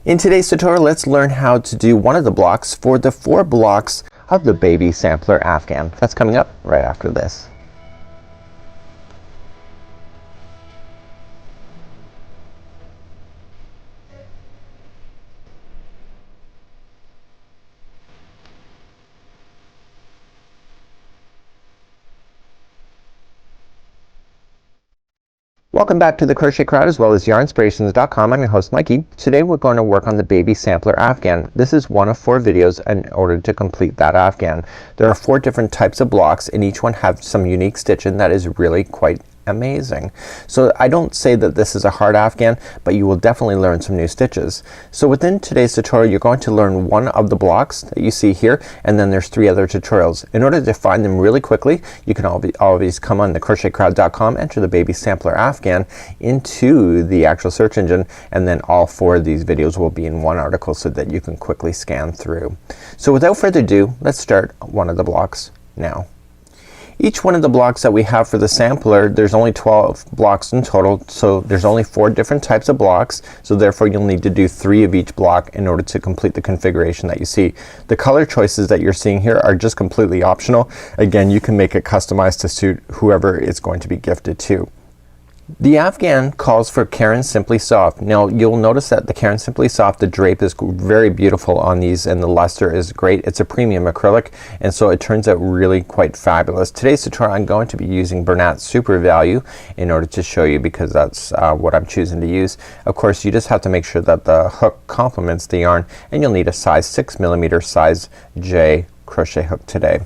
In today's tutorial, let's learn how to do one of the blocks for the 4 blocks of the baby sampler Afghan. That's coming up right after this. Welcome back to the Crochet Crowd as well as yarnspirations.com. I'm your host Mikey. Today we're going to work on the baby sampler Afghan. This is one of 4 videos in order to complete that Afghan. There are 4 different types of blocks and each one has some unique stitching that is really quite amazing. So I don't say that this is a hard Afghan, but you will definitely learn some new stitches. So within today's tutorial you're going to learn one of the blocks that you see here, and then there's 3 other tutorials. In order to find them really quickly, you can always come on the crochetcrowd.com, enter the baby sampler Afghan into the actual search engine, and then all 4 of these videos will be in one article so that you can quickly scan through. So without further ado, let's start one of the blocks now. Each one of the blocks that we have for the sampler, there's only 12 blocks in total, so there's only 4 different types of blocks, so therefore you'll need to do 3 of each block in order to complete the configuration that you see. The color choices that you're seeing here are just completely optional. Again, you can make it customized to suit whoever it's going to be gifted to. The Afghan calls for Caron Simply Soft. Now you'll notice that the Caron Simply Soft, the drape is very beautiful on these and the luster is great. It's a premium acrylic and so it turns out really quite fabulous. Today's tutorial I'm going to be using Bernat Super Value in order to show you, because that's what I'm choosing to use. Of course you just have to make sure that the hook complements the yarn, and you'll need a size 6mm size J crochet hook today.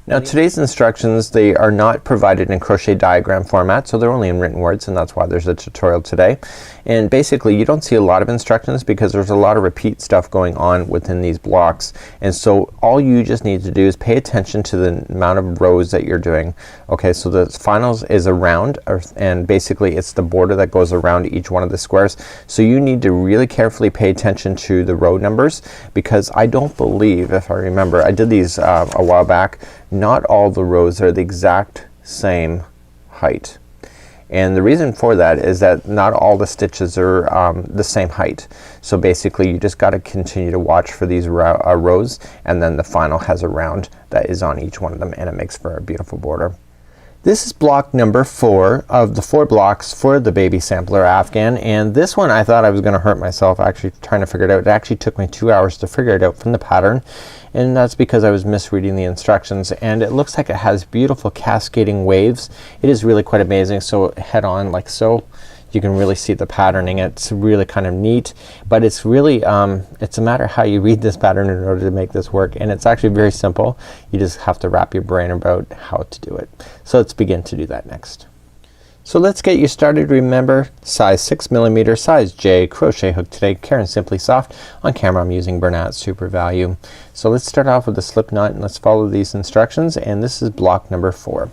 Now today's instructions, they are not provided in crochet diagram format, so they're only in written words, and that's why there's a tutorial today. And basically you don't see a lot of instructions because there's a lot of repeat stuff going on within these blocks, and so all you just need to do is pay attention to the amount of rows that you're doing. Okay, so the finals is a round, and basically it's the border that goes around each one of the squares, so you need to really carefully pay attention to the row numbers, because I don't believe, if I remember, I did these a while back, not all the rows are the exact same height. And the reason for that is that not all the stitches are the same height. So basically you just gotta continue to watch for these rows, and then the final has a round that is on each one of them, and it makes for a beautiful border. This is block number 4 of the 4 blocks for the baby sampler Afghan, and this one I thought I was gonna hurt myself actually trying to figure it out. It actually took me 2 hours to figure it out from the pattern, and that's because I was misreading the instructions, and it looks like it has beautiful cascading waves. It is really quite amazing. So head on like so, you can really see the patterning. It's really kind of neat, but it's really it's a matter how you read this pattern in order to make this work, and it's actually very simple. You just have to wrap your brain about how to do it. So let's begin to do that next. So let's get you started. Remember, size 6mm size J crochet hook today, Caron Simply Soft. On camera I'm using Bernat Super Value. So let's start off with the slip knot and let's follow these instructions, and this is block number 4.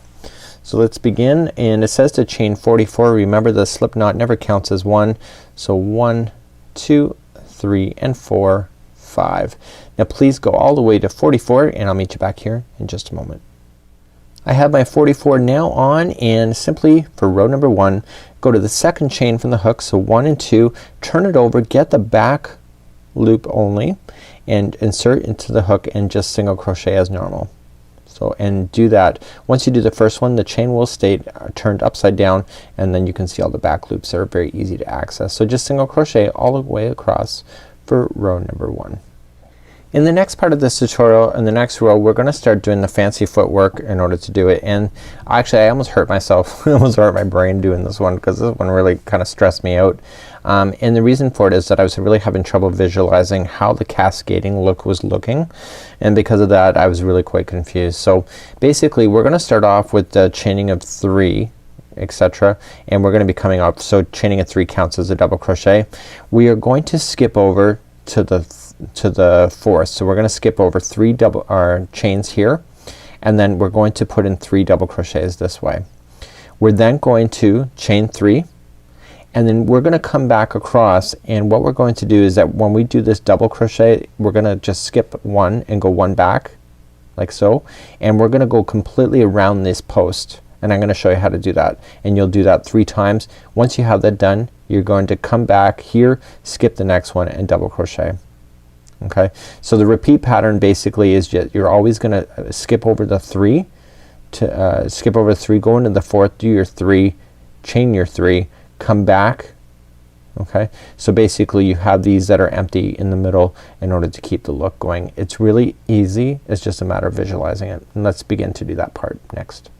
So let's begin, and it says to chain 44. Remember the slip knot never counts as 1. So 1, 2, 3 and 4, 5. Now please go all the way to 44 and I'll meet you back here in just a moment. I have my 44 now on, and simply for row number 1 go to the second chain from the hook, so 1 and 2, turn it over, get the back loop only, and insert into the hook and just single crochet as normal. So, and do that. Once you do the first one, the chain will stay turned upside down, and then you can see all the back loops are very easy to access. So just single crochet all the way across for row number 1. In the next part of this tutorial, in the next row, we're gonna start doing the fancy footwork in order to do it, and actually I almost hurt myself. I almost hurt my brain doing this one, because this one really kind of stressed me out. And the reason for it is that I was really having trouble visualizing how the cascading look was looking, and because of that I was really quite confused. So basically we're gonna start off with the chaining of 3, etc., and we're gonna be coming up, so chaining of 3 counts as a double crochet. We are going to skip over to the 4th, so we're gonna skip over 3 chains here, and then we're going to put in 3 double crochets this way. We're then going to chain 3, and then we're gonna come back across, and what we're going to do is that when we do this double crochet we're gonna just skip 1 and go 1 back like so, and we're gonna go completely around this post, and I'm gonna show you how to do that, and you'll do that 3 times. Once you have that done, you're going to come back here, skip the next one and double crochet. Okay, so the repeat pattern basically is just you're always gonna skip over the 3 to skip over 3, go into the 4th, do your 3, chain your 3, come back. Okay, so basically you have these that are empty in the middle in order to keep the look going. It's really easy, it's just a matter of visualizing it. And let's begin to do that part next.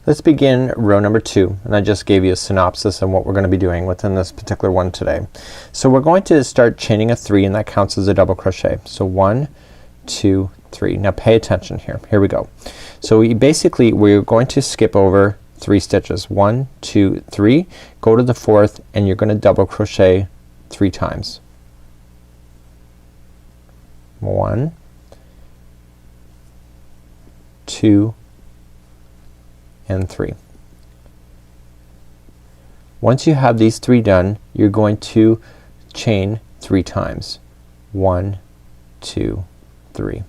Let's begin row number 2, and I just gave you a synopsis on what we're gonna be doing within this particular one today. So we're going to start chaining a 3, and that counts as a double crochet. So 1, 2, 3. Now pay attention here. Here we go. So we're going to skip over 3 stitches. 1, 2, 3. Go to the 4th and you're gonna double crochet 3 times. 1, 2, and 3. Once you have these 3 done, you're going to chain 3 times. 1, 2, 3.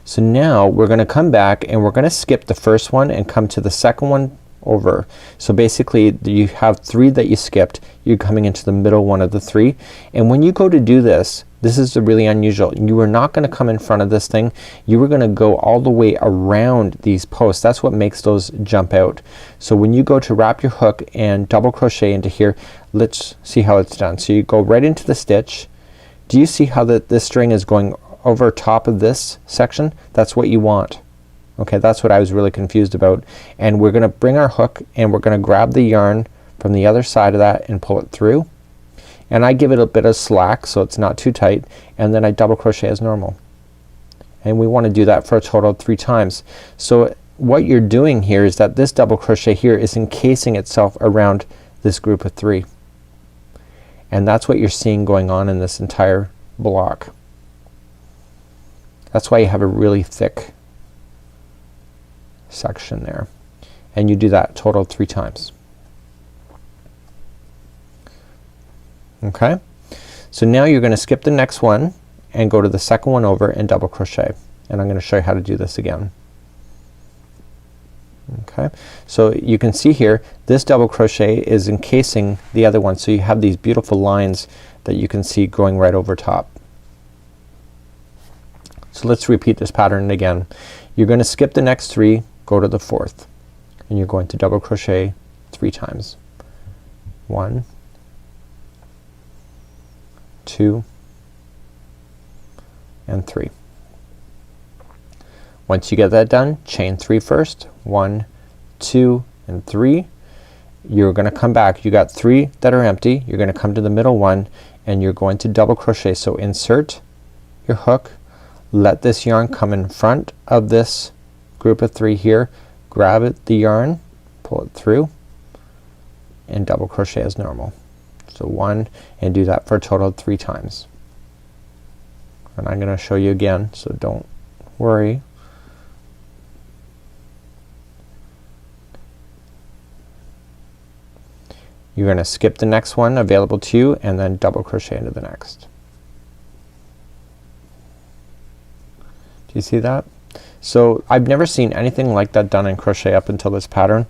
So now we're gonna come back and we're gonna skip the first one and come to the second one over. So basically you have 3 that you skipped, you're coming into the middle one of the 3, and when you go to do this, this is really unusual. You are not gonna come in front of this thing, you are gonna go all the way around these posts. That's what makes those jump out. So when you go to wrap your hook and double crochet into here, let's see how it's done. So you go right into the stitch. Do you see how this string is going over top of this section? That's what you want. Okay, that's what I was really confused about. And we're gonna bring our hook and we're gonna grab the yarn from the other side of that and pull it through. And I give it a bit of slack so it's not too tight, and then I double crochet as normal. And we wanna do that for a total of 3 times. So what you're doing here is that this double crochet here is encasing itself around this group of 3. And that's what you're seeing going on in this entire block. That's why you have a really thick section there, and you do that total 3 times. Okay, so now you're gonna skip the next one and go to the second one over and double crochet, and I'm gonna show you how to do this again. Okay, so you can see here this double crochet is encasing the other one, so you have these beautiful lines that you can see going right over top. So let's repeat this pattern again. You're gonna skip the next 3, go to the 4th, and you're going to double crochet 3 times. 1, 2, and 3. Once you get that done, chain 3 first. 1, 2, and 3. You're gonna come back. You got 3 that are empty. You're gonna come to the middle one and you're going to double crochet. So insert your hook, let this yarn come in front of this group of 3 here, grab it, the yarn, pull it through, and double crochet as normal. So 1, and do that for a total of 3 times. And I'm gonna show you again, so don't worry. You're gonna skip the next one available to you and then double crochet into the next. Do you see that? So I've never seen anything like that done in crochet up until this pattern,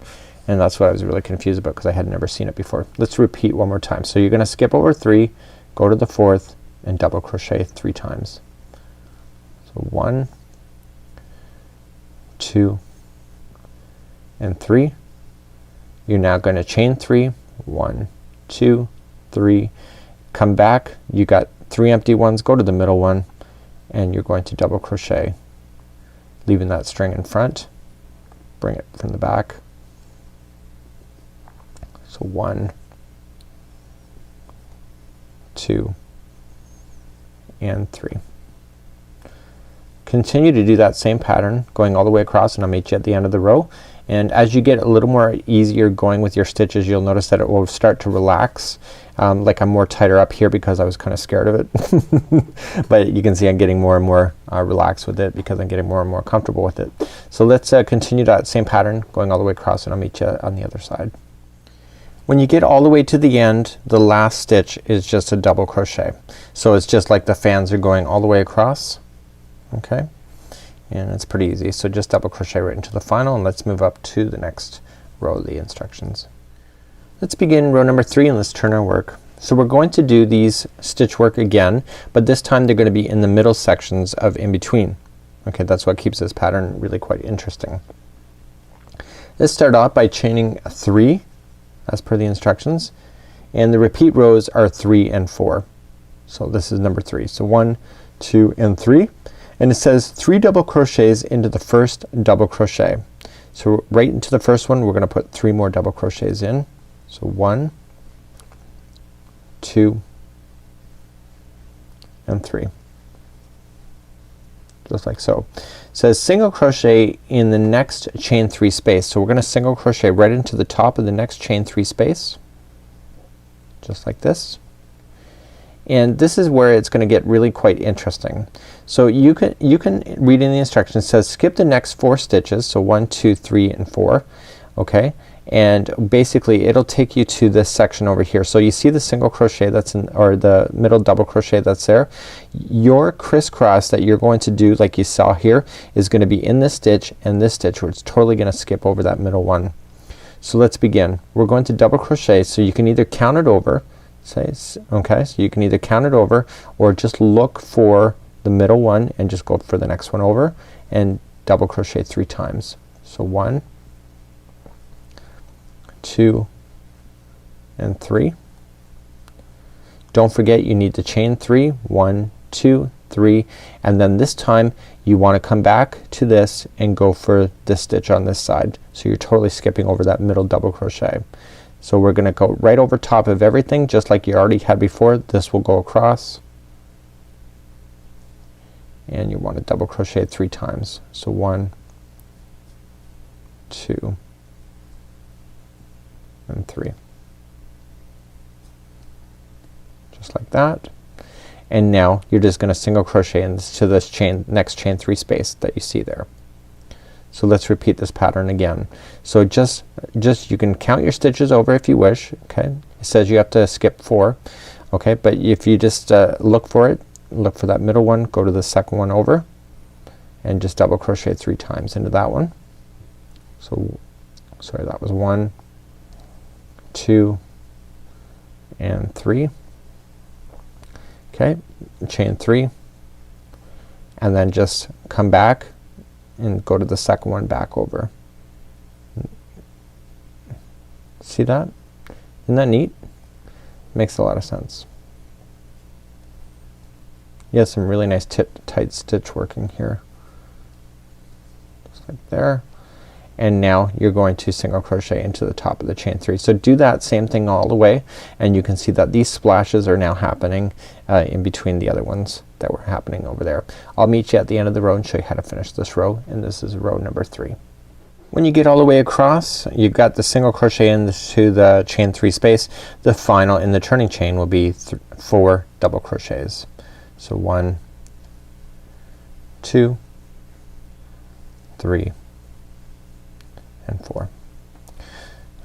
and that's what I was really confused about because I had never seen it before. Let's repeat one more time. So you're gonna skip over 3, go to the 4th, and double crochet 3 times. So 1, 2, and 3. You're now gonna chain 3. 1, 2, 3. Come back. You got 3 empty ones. Go to the middle one, and you're going to double crochet, leaving that string in front. Bring it from the back. So 1, 2, and 3. Continue to do that same pattern going all the way across, and I'll meet you at the end of the row. And as you get a little more easier going with your stitches, you'll notice that it will start to relax. Like I'm more tighter up here because I was kinda scared of it. But you can see I'm getting more and more relaxed with it because I'm getting more and more comfortable with it. So let's continue that same pattern going all the way across, and I'll meet you on the other side. When you get all the way to the end, the last stitch is just a double crochet. So it's just like the fans are going all the way across. Okay, and it's pretty easy. So just double crochet right into the final, and let's move up to the next row of the instructions. Let's begin row number 3 and let's turn our work. So we're going to do these stitch work again, but this time they're going to be in the middle sections of in between. Okay, that's what keeps this pattern really quite interesting. Let's start off by chaining 3 as per the instructions, and the repeat rows are 3 and 4. So this is number 3. So 1, 2 and 3, and it says 3 double crochets into the first double crochet. So right into the first one we're gonna put 3 more double crochets in. So 1, 2 and 3, just like so. It says single crochet in the next chain 3 space. So we're gonna single crochet right into the top of the next chain 3 space, just like this. And this is where it's gonna get really quite interesting. So you can read in the instructions, it says skip the next 4 stitches. So 1, 2, 3 and 4. Okay, and basically it'll take you to this section over here. So you see the single crochet that's in, or the middle double crochet that's there. Your crisscross that you're going to do, like you saw here, is gonna be in this stitch and this stitch, where it's totally gonna skip over that middle one. So let's begin. We're going to double crochet, so you can either count it over, okay, so you can either count it over or just look for the middle one and just go for the next one over and double crochet 3 times. So 1, 2 and 3. Don't forget you need to chain 3, 1, 2, 3, and then this time you want to come back to this and go for this stitch on this side. So you're totally skipping over that middle double crochet. So we're gonna go right over top of everything just like you already had before. This will go across, and you want to double crochet 3 times. So 1, 2 and 3, just like that. And now you're just gonna single crochet into this chain, next chain 3 space that you see there. So let's repeat this pattern again. So just you can count your stitches over if you wish. Okay, it says you have to skip 4. Okay, but if you just look for it, look for that middle one, go to the second one over and just double crochet 3 times into that one. So sorry, that was 1, 2 and 3. Okay, chain 3 and then just come back and go to the second one back over. See that? Isn't that neat? Makes a lot of sense. You have some really nice tight stitch working here, just like there. And now you're going to single crochet into the top of the chain 3. So do that same thing all the way, and you can see that these splashes are now happening in between the other ones that were happening over there. I'll meet you at the end of the row and show you how to finish this row, and this is row number 3. When you get all the way across, you've got the single crochet into the chain 3 space. The final in the turning chain will be 4 double crochets. So 1, 2, 3 and 4.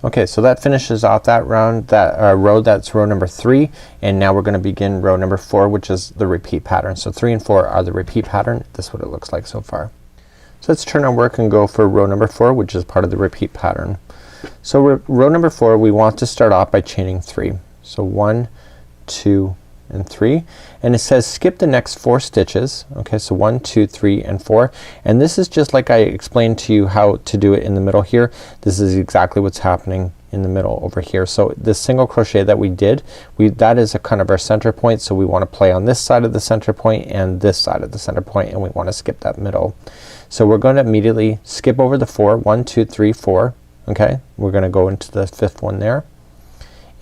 Okay, so that finishes off that round, that row. That's row number 3, and now we're gonna begin row number 4, which is the repeat pattern. So 3 and 4 are the repeat pattern. This is what it looks like so far. So let's turn our work and go for row number 4, which is part of the repeat pattern. So row number 4, we want to start off by chaining 3. So 1, 2 and 3, and it says skip the next 4 stitches. Okay, so 1, 2, 3 and 4, and this is just like I explained to you how to do it in the middle here. This is exactly what's happening in the middle over here. So the single crochet that we did, that is a kind of our center point, so we want to play on this side of the center point and this side of the center point, and we want to skip that middle. So we're going to immediately skip over the 4, 1, 2, 3, 4. Okay, we're gonna go into the 5th one there,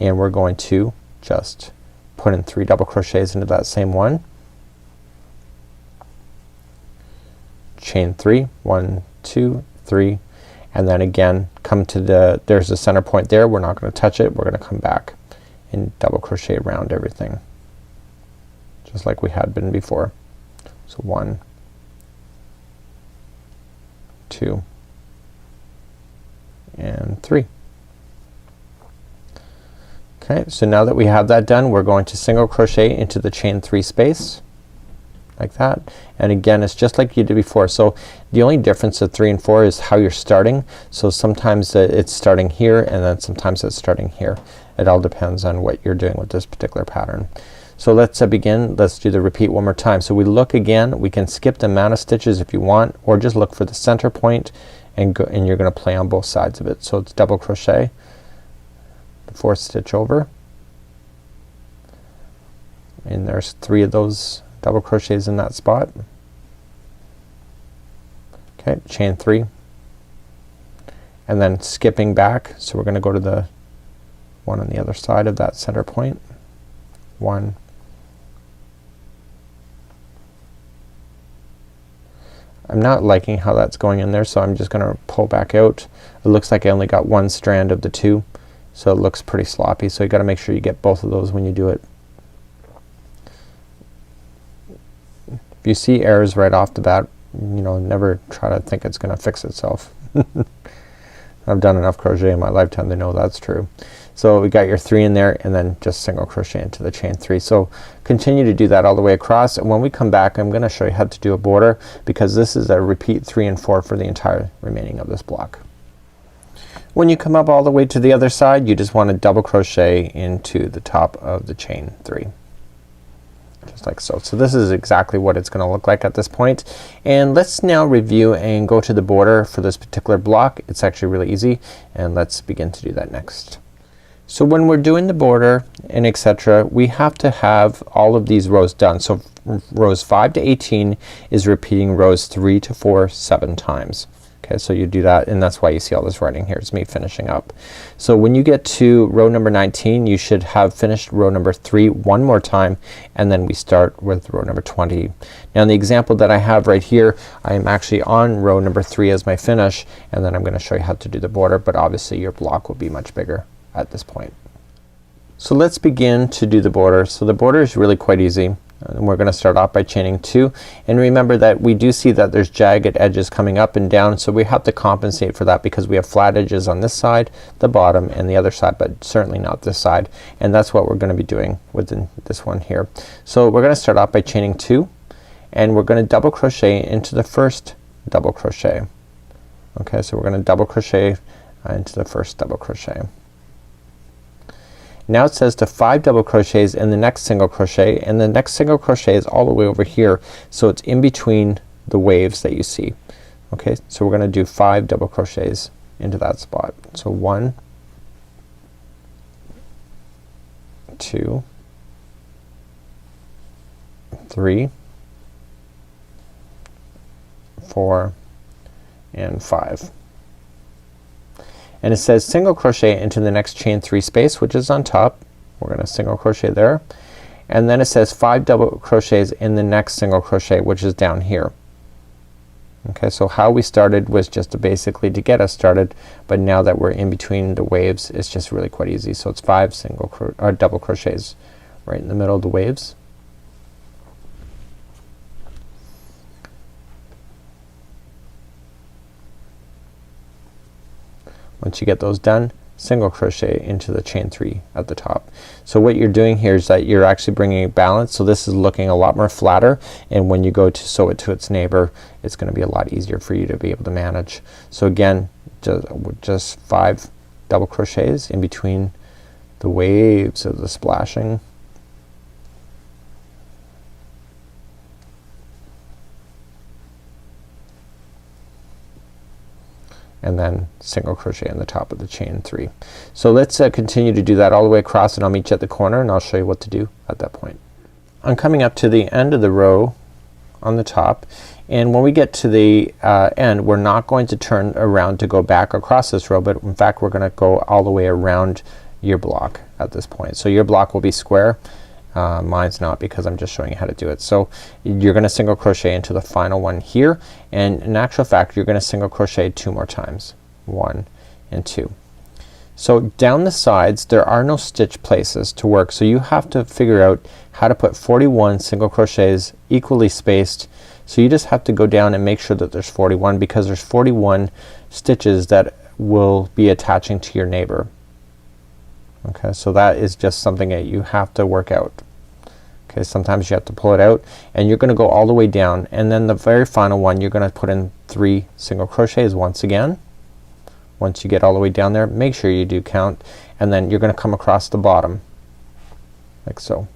and we're going to just put in 3 double crochets into that same one, chain 3, 1, 2, 3, and then again come to the, there's a center point there, we're not gonna touch it, we're gonna come back and double crochet around everything just like we had been before. So 1, 2 and 3. Okay, so now that we have that done, we're going to single crochet into the chain 3 space, like that. And again, it's just like you did before. So the only difference of 3 and 4 is how you're starting. So sometimes it's starting here, and then sometimes it's starting here. It all depends on what you're doing with this particular pattern. So let's begin. Let's do the repeat one more time. So we look again. We can skip the amount of stitches if you want, or just look for the center point and go, and you're gonna play on both sides of it. So it's double crochet, the 4th stitch over, and there's 3 of those double crochets in that spot. Okay, chain 3, and then skipping back, so we're gonna go to the one on the other side of that center point. 1, I'm not liking how that's going in there, so I'm just gonna pull back out. It looks like I only got 1 strand of the 2, so it looks pretty sloppy, so you gotta make sure you get both of those when you do it. If you see errors right off the bat, you know, never try to think it's gonna fix itself. I've done enough crochet in my lifetime to know that's true. So we got your 3 in there, and then just single crochet into the chain 3. So continue to do that all the way across, and when we come back I'm gonna show you how to do a border, because this is a repeat 3 and 4 for the entire remaining of this block. When you come up all the way to the other side, you just want to double crochet into the top of the chain 3. Just like so. So this is exactly what it's gonna look like at this point. And let's now review and go to the border for this particular block. It's actually really easy, and let's begin to do that next. So when we're doing the border and etc., we have to have all of these rows done. So rows 5 to 18 is repeating rows 3 to 4 7 times. Okay, so you do that, and that's why you see all this writing here. It's me finishing up. So when you get to row number 19, you should have finished row number 3 one more time, and then we start with row number 20. Now in the example that I have right here, I'm actually on row number 3 as my finish, and then I'm gonna show you how to do the border, but obviously your block will be much bigger at this point. So let's begin to do the border. So the border is really quite easy, and we're gonna start off by chaining 2, and remember that we do see that there's jagged edges coming up and down, so we have to compensate for that because we have flat edges on this side, the bottom, and the other side, but certainly not this side, and that's what we're gonna be doing within this one here. So we're gonna start off by chaining 2, and we're gonna double crochet into the first double crochet. Okay, so we're gonna double crochet into the first double crochet. Now it says to 5 double crochets in the next single crochet, and the next single crochet is all the way over here, so it's in between the waves that you see. Okay, so we're gonna do 5 double crochets into that spot. So 1, 2, 3, 4, and 5. And it says single crochet into the next chain 3 space, which is on top. We're gonna single crochet there, and then it says 5 double crochets in the next single crochet, which is down here. Okay, so how we started was just to basically to get us started, but now that we're in between the waves, it's just really quite easy. So it's 5 double crochets right in the middle of the waves. Once you get those done, single crochet into the chain 3 at the top. So what you're doing here is that you're actually bringing a balance. So this is looking a lot more flatter, and when you go to sew it to its neighbor, it's gonna be a lot easier for you to be able to manage. So again, just 5 double crochets in between the waves of the splashing. And then single crochet in the top of the chain 3. So let's continue to do that all the way across, and I'll meet you at the corner and I'll show you what to do at that point. I'm coming up to the end of the row on the top, and when we get to the end, we're not going to turn around to go back across this row, but in fact we're gonna go all the way around your block at this point. So your block will be square. Mine's not, because I'm just showing you how to do it. So you're gonna single crochet into the final one here, and in actual fact you're gonna single crochet 2 more times. 1 and 2. So down the sides there are no stitch places to work, so you have to figure out how to put 41 single crochets equally spaced. So you just have to go down and make sure that there's 41, because there's 41 stitches that will be attaching to your neighbor. Okay, so that is just something that you have to work out. Okay, sometimes you have to pull it out and you're gonna go all the way down, and then the very final one you're gonna put in 3 single crochets once again. Once you get all the way down there, make sure you do count, and then you're gonna come across the bottom like so.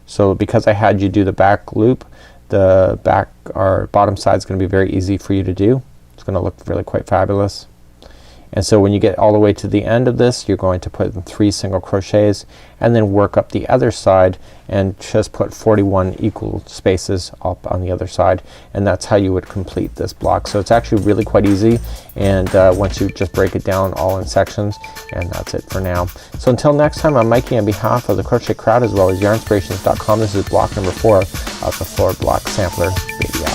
So because I had you do the back loop, the back or bottom side is gonna be very easy for you to do. It's gonna look really quite fabulous. And so when you get all the way to the end of this, you're going to put in 3 single crochets and then work up the other side and just put 41 equal spaces up on the other side, and that's how you would complete this block. So it's actually really quite easy, and once you just break it down all in sections, and that's it for now. So until next time, I'm Mikey on behalf of the Crochet Crowd as well as yarnspirations.com. This is block number 4 of the 4 block sampler baby.